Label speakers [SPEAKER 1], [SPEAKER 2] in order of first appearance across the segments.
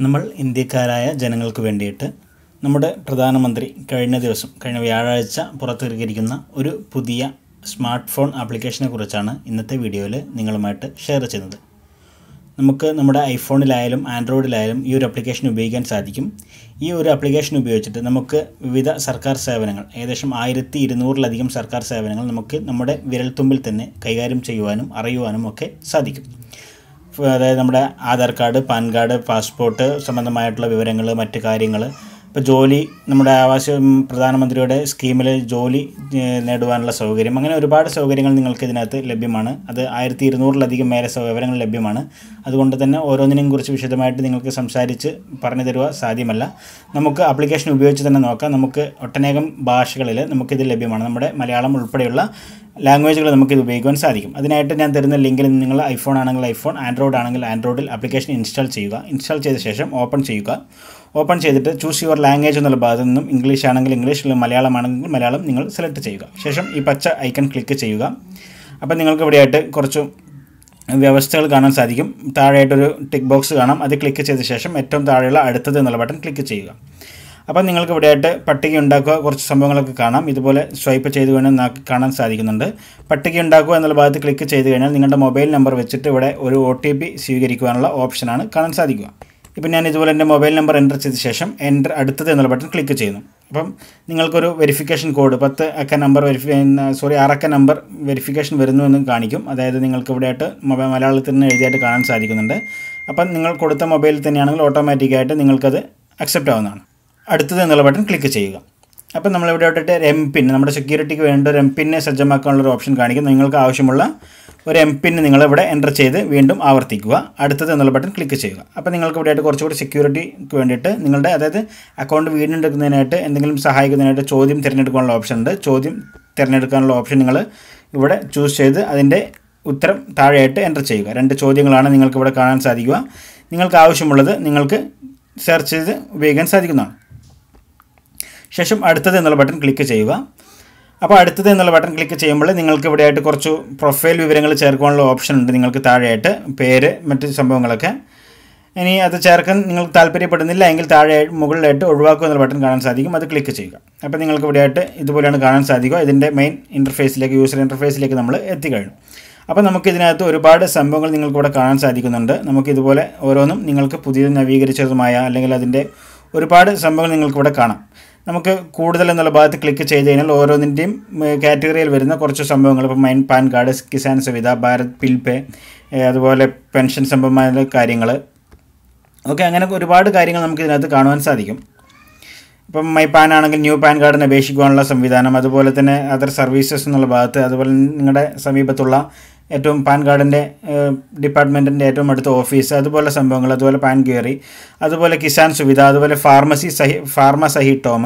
[SPEAKER 1] നമ്മൾ ഇന്ത്യക്കാരായ ജനങ്ങൾക്ക് വേണ്ടിയിട്ട് നമ്മുടെ പ്രധാനമന്ത്രി കഴിഞ്ഞ വ്യാഴാഴ്ച പുറത്തിറക്കിയിരിക്കുന്ന ഒരു പുതിയ സ്മാർട്ട് ഫോൺ ആപ്ലിക്കേഷനെ കുറിച്ചാണ് ഇന്നത്തെ വീഡിയോയിൽ നിങ്ങളുമായിട്ട് ഷെയർ ചെയ്യുന്നത്. നമുക്ക് നമ്മുടെ ഐഫോണിലായാലും ആൻഡ്രോയിഡിലായാലും ഈ ഒരു ആപ്ലിക്കേഷൻ ഉപയോഗിക്കാൻ സാധിക്കും. ഈ ഒരു ആപ്ലിക്കേഷൻ ഉപയോഗിച്ചിട്ട് നമുക്ക് വിവിധ സർക്കാർ സേവനങ്ങൾ, ഏകദേശം 1200-ലധികം സർക്കാർ സേവനങ്ങൾ നമുക്ക് നമ്മുടെ വിരൽത്തുമ്പിൽ തന്നെ കൈകാര്യം ചെയ്യുവാനും അറിയുവാനും ഒക്കെ സാധിക്കും. അതായത് നമ്മുടെ Aadhaar card, pan card, passport സംബന്ധമായിട്ടുള്ള വിവരങ്ങൾ, മറ്റ് കാര്യങ്ങൾ, ഇപ്പോൾ ജോലി, നമ്മുടെ പ്രധാനമന്ത്രിയുടെ സ്കീമിൽ ജോലി നേടുവാനുള്ള സൗകര്യം, അങ്ങനെ ഒരുപാട് സൗകര്യങ്ങൾ നിങ്ങൾക്ക് ഇതിനകത്ത് ലഭ്യമാണ്. അത് 1200-ലധികം മേലെ വിവരങ്ങൾ ലഭ്യമാണ്. അതുകൊണ്ട് തന്നെ ഓരോന്നിനെയും കുറിച്ച് വിശദമായിട്ട് നിങ്ങൾക്ക് സംസാരിച്ച് പറഞ്ഞു തരുക സാധ്യമല്ല. നമുക്ക് ആപ്ലിക്കേഷൻ ഉപയോഗിച്ച് തന്നെ നോക്കാം. നമുക്ക് ഒട്ടനേകം ഭാഷകളിൽ നമുക്കിത് ലഭ്യമാണ്. നമ്മുടെ മലയാളം ഉൾപ്പെടെയുള്ള ലാംഗ്വേജുകൾ നമുക്കിത് ഉപയോഗിക്കാൻ സാധിക്കും. അതിനായിട്ട് ഞാൻ തരുന്ന ലിങ്കിൽ നിങ്ങൾ ഐഫോൺ ആണെങ്കിൽ ഐഫോൺ, ആൻഡ്രോയിഡ് ആണെങ്കിൽ ആൻഡ്രോയിഡിൽ ആപ്ലിക്കേഷൻ ഇൻസ്റ്റാൾ ചെയ്യുക. ഇൻസ്റ്റാൾ ചെയ്ത ശേഷം ഓപ്പൺ ചെയ്യുക. ഓപ്പൺ ചെയ്തിട്ട് ചൂസ് യുവർ ലാംഗ്വേജ് എന്നുള്ള ഭാഗത്തു നിന്നും ഇംഗ്ലീഷ് ആണെങ്കിൽ ഇംഗ്ലീഷ്, മലയാളം ആണെങ്കിൽ മലയാളം നിങ്ങൾ സെലക്ട് ചെയ്യുക. ശേഷം ഈ പച്ച ഐക്കൺ ക്ലിക്ക് ചെയ്യുക. അപ്പോൾ നിങ്ങൾക്ക് ഇവിടെയായിട്ട് കുറച്ച് വ്യവസ്ഥകൾ കാണാൻ സാധിക്കും. താഴെയായിട്ടൊരു ടിക്ക് ബോക്സ് കാണാം. അത് ക്ലിക്ക് ചെയ്ത ശേഷം ഏറ്റവും താഴെയുള്ള അടുത്തത് എന്നുള്ള ബട്ടൺ ക്ലിക്ക് ചെയ്യുക. അപ്പോൾ നിങ്ങൾക്ക് ഇവിടെയായിട്ട് പട്ടിക ഉണ്ടാക്കുക, കുറച്ച് സംഭവങ്ങളൊക്കെ കാണാം. ഇതുപോലെ സ്വൈപ്പ് ചെയ്ത് വേണം കാണാൻ സാധിക്കുന്നുണ്ട്. പട്ടിക ഉണ്ടാക്കുക എന്നുള്ള ഭാഗത്ത് ക്ലിക്ക് ചെയ്ത് കഴിഞ്ഞാൽ നിങ്ങളുടെ മൊബൈൽ നമ്പർ വെച്ചിട്ട് ഇവിടെ ഒരു OTP സ്വീകരിക്കുവാനുള്ള ഓപ്ഷനാണ് കാണാൻ സാധിക്കുക. ഇപ്പം ഞാൻ ഇതുപോലെ എൻ്റെ മൊബൈൽ നമ്പർ എൻ്റർ ചെയ്ത ശേഷം അടുത്തത് എന്നുള്ള ബട്ടൺ ക്ലിക്ക് ചെയ്യുന്നു. അപ്പം നിങ്ങൾക്കൊരു വെരിഫിക്കേഷൻ കോഡ് 6 അക്ക നമ്പർ വെരിഫിക്കേഷൻ വരുന്നു എന്ന് കാണിക്കും. അതായത് നിങ്ങൾക്ക് ഇവിടെയായിട്ട് മലയാളത്തിൽ നിന്ന് എഴുതിയായിട്ട് കാണാൻ സാധിക്കുന്നുണ്ട്. അപ്പം നിങ്ങൾ കൊടുത്ത മൊബൈലിൽ തന്നെയാണെങ്കിൽ ഓട്ടോമാറ്റിക്കായിട്ട് നിങ്ങൾക്കത് അക്സെപ്റ്റ് ആവുന്നതാണ്. അടുത്തത് എന്നുള്ള ബട്ടൺ ക്ലിക്ക് ചെയ്യുക. അപ്പം നമ്മളിവിടെ ഇട്ടിട്ട് MPIN, നമ്മുടെ സെക്യൂരിറ്റിക്ക് വേണ്ട ഒരു MPIN സജ്ജമാക്കാനുള്ളൊരു ഓപ്ഷൻ കാണിക്കും. നിങ്ങൾക്ക് ആവശ്യമുള്ള ഒരു MPIN നിങ്ങളിവിടെ എൻ്റർ ചെയ്ത് വീണ്ടും ആവർത്തിക്കുക. അടുത്തത് എന്നുള്ള ബട്ടൺ ക്ലിക്ക് ചെയ്യുക. അപ്പോൾ നിങ്ങൾക്ക് ഇവിടെയായിട്ട് കുറച്ചുകൂടി സെക്യൂരിറ്റിക്ക് വേണ്ടിയിട്ട് നിങ്ങളുടെ, അതായത് അക്കൗണ്ട് വീണ്ടെടുക്കുന്നതിനായിട്ട് എന്തെങ്കിലും സഹായിക്കുന്നതിനായിട്ട് ചോദ്യം തിരഞ്ഞെടുക്കാനുള്ള ഓപ്ഷൻ ഉണ്ട്. ചോദ്യം തിരഞ്ഞെടുക്കാനുള്ള ഓപ്ഷൻ നിങ്ങൾ ഇവിടെ ചൂസ് ചെയ്ത് അതിൻ്റെ ഉത്തരം താഴെയായിട്ട് എൻ്റർ ചെയ്യുക. 2 ചോദ്യങ്ങളാണ് നിങ്ങൾക്കിവിടെ കാണാൻ സാധിക്കുക. നിങ്ങൾക്ക് ആവശ്യമുള്ളത് നിങ്ങൾക്ക് സെർച്ച് ചെയ്ത് ഉപയോഗിക്കാൻ സാധിക്കുന്നതാണ്. ശേഷം അടുത്തത് എന്നുള്ള ബട്ടൺ ക്ലിക്ക് ചെയ്യുക. അപ്പോൾ അടുത്തത് എന്നുള്ള ബട്ടൺ ക്ലിക്ക് ചെയ്യുമ്പോൾ നിങ്ങൾക്ക് ഇവിടെയായിട്ട് കുറച്ച് പ്രൊഫൈൽ വിവരങ്ങൾ ചേർക്കാനുള്ള ഓപ്ഷൻ ഉണ്ട്. നിങ്ങൾക്ക് താഴെയായിട്ട് പേര്, മറ്റ് സംഭവങ്ങളൊക്കെ. ഇനി അത് ചേർക്കാൻ നിങ്ങൾക്ക് താല്പര്യപ്പെടുന്നില്ല എങ്കിൽ മുകളിലായിട്ട് ഒഴിവാക്കുക എന്നുള്ള ബട്ടൺ കാണാൻ സാധിക്കും. അത് ക്ലിക്ക് ചെയ്യുക. അപ്പോൾ നിങ്ങൾക്ക് ഇവിടെയായിട്ട് ഇതുപോലെയാണ് കാണാൻ സാധിക്കുക. ഇതിൻ്റെ മെയിൻ ഇൻ്റർഫേസിലേക്ക്, യൂസർ ഇൻ്റർഫേസിലേക്ക് നമ്മൾ എത്തിക്കഴിഞ്ഞു. അപ്പോൾ നമുക്കിതിനകത്ത് ഒരുപാട് സംഭവങ്ങൾ നിങ്ങൾക്കിവിടെ കാണാൻ സാധിക്കുന്നുണ്ട്. നമുക്കിതുപോലെ ഓരോന്നും നിങ്ങൾക്ക് പുതിയ നവീകരിച്ചതുമായ അല്ലെങ്കിൽ അതിൻ്റെ ഒരുപാട് സംഭവങ്ങൾ നിങ്ങൾക്കിവിടെ കാണാം. നമുക്ക് കൂടുതൽ എന്നുള്ള ഭാഗത്ത് ക്ലിക്ക് ചെയ്ത് കഴിഞ്ഞാൽ ഓരോന്നിൻ്റെയും കാറ്റഗറിയിൽ വരുന്ന കുറച്ച് സംഭവങ്ങൾ, ഇപ്പോൾ pan card, Kisan Suvidha, Bharat bill pay, അതുപോലെ പെൻഷൻ സംബന്ധമായ കാര്യങ്ങൾ, ഓക്കെ, അങ്ങനെ ഒരുപാട് കാര്യങ്ങൾ നമുക്ക് ഇതിനകത്ത് കാണുവാൻ സാധിക്കും. ഇപ്പം മൈ പാൻ ആണെങ്കിൽ ന്യൂ പാൻ കാർഡിന് അപേക്ഷിക്കുവാനുള്ള സംവിധാനം, അതുപോലെ തന്നെ അതർ സർവീസസ് എന്നുള്ള ഭാഗത്ത്, അതുപോലെ നിങ്ങളുടെ സമീപത്തുള്ള ഏറ്റവും പാൻ കാർഡിൻ്റെ ഡിപ്പാർട്ട്മെൻറ്റിൻ്റെ ഏറ്റവും അടുത്ത ഓഫീസ്, അതുപോലെ സംഭവങ്ങൾ, അതുപോലെ പാൻ ക്വയറി, അതുപോലെ കിസാൻ സുവിധ, അതുപോലെ ഫാർമ സഹി ടോം.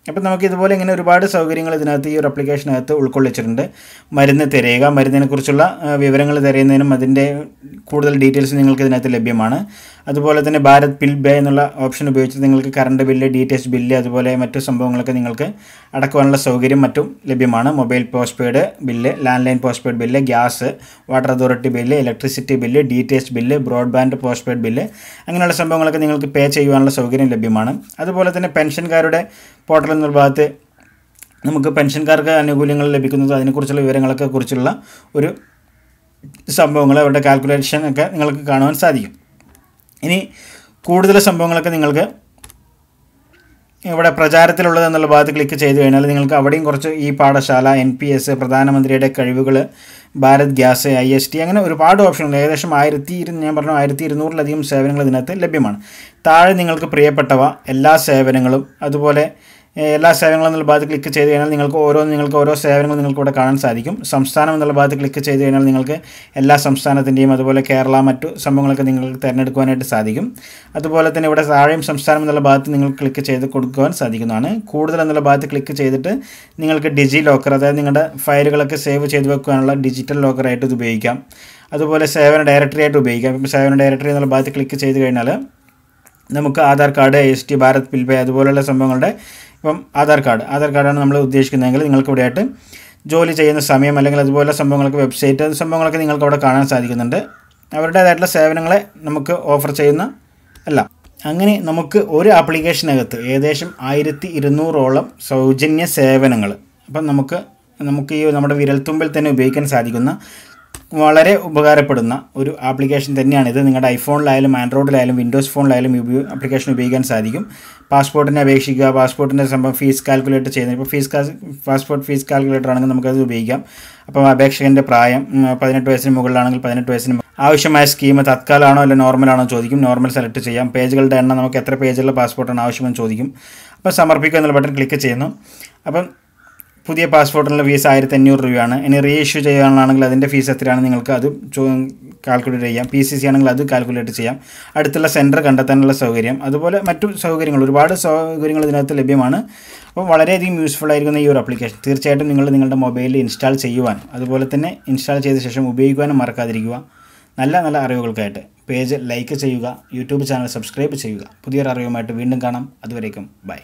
[SPEAKER 1] അപ്പോൾ നമുക്ക് ഇതുപോലെ ഇങ്ങനെ ഒരുപാട് സൗകര്യങ്ങൾ ഇതിനകത്ത് ഈ ഒരു ആപ്ലിക്കേഷനകത്ത് ഉൾക്കൊള്ളിച്ചിട്ടുണ്ട്. മരുന്ന് തിരയുക, മരുന്നിനെക്കുറിച്ചുള്ള വിവരങ്ങൾ തിരയുന്നതിനും അതിൻ്റെ കൂടുതൽ ഡീറ്റെയിൽസ് നിങ്ങൾക്ക് ഇതിനകത്ത് ലഭ്യമാണ്. അതുപോലെ തന്നെ ഭാരത് ബിൽ പേ എന്നുള്ള ഓപ്ഷൻ ഉപയോഗിച്ച് നിങ്ങൾക്ക് കറണ്ട് ബില്ല്, DTH ബില്ല്, അതുപോലെ മറ്റു സംഭവങ്ങളൊക്കെ നിങ്ങൾക്ക് അടക്കുവാനുള്ള സൗകര്യം മറ്റും ലഭ്യമാണ്. Mobile post paid bill, land line post paid bill, gas, water authority bill, electricity bill, DTH bill, broadband post paid bill, അങ്ങനെയുള്ള സംഭവങ്ങളൊക്കെ നിങ്ങൾക്ക് പേ ചെയ്യുവാനുള്ള സൗകര്യം ലഭ്യമാണ്. അതുപോലെ തന്നെ പെൻഷൻകാരുടെ പോർട്ടൽ എന്നുള്ള ഭാഗത്ത് നമുക്ക് പെൻഷൻകാർക്ക് ആനുകൂല്യങ്ങൾ ലഭിക്കുന്നത്, അതിനെക്കുറിച്ചുള്ള വിവരങ്ങളൊക്കെ കുറിച്ചുള്ള ഒരു സംഭവങ്ങൾ, അവരുടെ കാൽക്കുലേഷൻ ഒക്കെ നിങ്ങൾക്ക് കാണുവാൻ സാധിക്കും. ഇനി കൂടുതൽ സംഭവങ്ങളൊക്കെ നിങ്ങൾക്ക് ഇവിടെ പ്രചാരത്തിലുള്ളത് എന്നുള്ള ഭാഗത്ത് ക്ലിക്ക് ചെയ്ത് കഴിഞ്ഞാൽ നിങ്ങൾക്ക് അവിടെയും കുറച്ച് ഈ പാഠശാല, NPS, പ്രധാനമന്ത്രിയുടെ കഴിവുകൾ, ഭാരത് ഗ്യാസ്, IST, അങ്ങനെ ഒരുപാട് ഓപ്ഷനുകൾ, ഏകദേശം 1200-ലധികം സേവനങ്ങൾ ഇതിനകത്ത് ലഭ്യമാണ്. താഴെ നിങ്ങൾക്ക് പ്രിയപ്പെട്ടവ എല്ലാ സേവനങ്ങളും, അതുപോലെ എല്ലാ സേവനങ്ങളും എന്നുള്ള ഭാഗത്ത് ക്ലിക്ക് ചെയ്ത് കഴിഞ്ഞാൽ നിങ്ങൾക്ക് ഓരോ സേവനങ്ങൾ നിങ്ങൾക്ക് ഇവിടെ കാണാൻ സാധിക്കും. സംസ്ഥാനം എന്നുള്ള ഭാഗത്ത് ക്ലിക്ക് ചെയ്ത് കഴിഞ്ഞാൽ നിങ്ങൾക്ക് എല്ലാ സംസ്ഥാനത്തിൻ്റെയും, അതുപോലെ കേരള, മറ്റു സംഭവങ്ങളൊക്കെ നിങ്ങൾക്ക് തിരഞ്ഞെടുക്കുവാനായിട്ട് സാധിക്കും. അതുപോലെ തന്നെ ഇവിടെ താഴെയും സംസ്ഥാനം എന്നുള്ള ഭാഗത്ത് നിങ്ങൾക്ക് ക്ലിക്ക് ചെയ്ത് കൊടുക്കുവാൻ സാധിക്കുന്നതാണ്. കൂടുതൽ എന്നുള്ള ഭാഗത്ത് ക്ലിക്ക് ചെയ്തിട്ട് നിങ്ങൾക്ക് ഡിജി ലോക്കർ, അതായത് നിങ്ങളുടെ ഫയലുകളൊക്കെ സേവ് ചെയ്ത് വെക്കാനുള്ള ഡിജിറ്റൽ ലോക്കറായിട്ട് ഇത് ഉപയോഗിക്കാം. അതുപോലെ സേവന ഡയറക്ടറി ആയിട്ട് ഉപയോഗിക്കാം. ഇപ്പോൾ സേവന ഡയറക്ടറി എന്നുള്ള ഭാഗത്ത് ക്ലിക്ക് ചെയ്ത് കഴിഞ്ഞാൽ നമുക്ക് Aadhaar card, IST, Bharat bill pay, അതുപോലെയുള്ള സംഭവങ്ങളുടെ, ഇപ്പം ആധാർ കാർഡാണ് നമ്മൾ ഉദ്ദേശിക്കുന്നതെങ്കിൽ നിങ്ങൾക്ക് ഇവിടെയായിട്ട് ജോലി ചെയ്യുന്ന സമയം അല്ലെങ്കിൽ അതുപോലെ സംഭവങ്ങളൊക്കെ, വെബ്സൈറ്റ് സംഭവങ്ങളൊക്കെ നിങ്ങൾക്ക് അവിടെ കാണാൻ സാധിക്കുന്നുണ്ട്. അവരുടേതായിട്ടുള്ള സേവനങ്ങളെ നമുക്ക് ഓഫർ ചെയ്യുന്ന അല്ല. അങ്ങനെ നമുക്ക് ഒരു ആപ്ലിക്കേഷനകത്ത് ഏകദേശം 1200ഓളം സൗജന്യ സേവനങ്ങൾ, അപ്പം നമുക്ക് ഈ നമ്മുടെ വിരൽത്തുമ്പിൽ തന്നെ ഉപയോഗിക്കാൻ സാധിക്കുന്ന വളരെ ഉപകാരപ്പെടുന്ന ഒരു ആപ്ലിക്കേഷൻ തന്നെയാണിത്. നിങ്ങളുടെ ഐഫോണിലായാലും ആൻഡ്രോയിഡിലായാലും വിൻഡോസ് ഫോണിലായാലും ആപ്ലിക്കേഷൻ ഉപയോഗിക്കാൻ സാധിക്കും. പാസ്പോർട്ടിനെ അപേക്ഷിക്കുക, പാസ്പോർട്ടിൻ്റെ സംഭവം ഫീസ് കാൽക്കുലേറ്റ് ചെയ്യുന്നത്, ഇപ്പോൾ പാസ്പോർട്ട് ഫീസ് കാൽക്കുലേറ്റർ ആണെങ്കിൽ നമുക്കത് ഉപയോഗിക്കാം. അപ്പോൾ അപേക്ഷകൻ്റെ പ്രായം 18 വയസ്സിന് മുകളിലാണെങ്കിൽ 18 വയസ്സിന് ആവശ്യമായ സ്കീം തത്കാലമാണോ അല്ല നോർമലാണോ ചോദിക്കും. നോർമൽ സെലക്ട് ചെയ്യാം. പേജുകളുടെ എണ്ണം നമുക്ക് എത്ര പേജുള്ള പാസ്പോർട്ടാണ് ആവശ്യമെന്ന് ചോദിക്കും. അപ്പോൾ സമർപ്പിക്കുക എന്നുള്ള ബട്ടൺ ക്ലിക്ക് ചെയ്യുന്നു. അപ്പം പുതിയ പാസ്പോർട്ടിനുള്ള ഫീസ് 1500 രൂപയാണ്. ഇനി റീ ഇഷ്യൂ ചെയ്യാനാണെങ്കിൽ അതിൻ്റെ ഫീസ് എത്രയാണ് നിങ്ങൾക്ക് അത് കാൽക്കുലേറ്റ് ചെയ്യാം. PCC ആണെങ്കിൽ അത് കാൽക്കുലേറ്റ് ചെയ്യാം. അടുത്തുള്ള സെൻറ്റർ കണ്ടെത്താനുള്ള സൗകര്യം, അതുപോലെ മറ്റു സൗകര്യങ്ങൾ, ഒരുപാട് സൗകര്യങ്ങൾ ഇതിനകത്ത് ലഭ്യമാണ്. അപ്പോൾ വളരെയധികം യൂസ്ഫുൾ ആയിരിക്കുന്ന ഈ ഒരു ആപ്ലിക്കേഷൻ തീർച്ചയായിട്ടും നിങ്ങൾ നിങ്ങളുടെ മൊബൈലിൽ ഇൻസ്റ്റാൾ ചെയ്യുവാനും അതുപോലെ തന്നെ ഇൻസ്റ്റാൾ ചെയ്ത ശേഷം ഉപയോഗിക്കുവാനും മറക്കാതിരിക്കുക. നല്ല നല്ല അറിവുകൾക്കായിട്ട് പേജ് ലൈക്ക് ചെയ്യുക, യൂട്യൂബ് ചാനൽ സബ്സ്ക്രൈബ് ചെയ്യുക. പുതിയൊരു അറിവുമായിട്ട് വീണ്ടും കാണാം. അതുവരേക്കും ബൈ.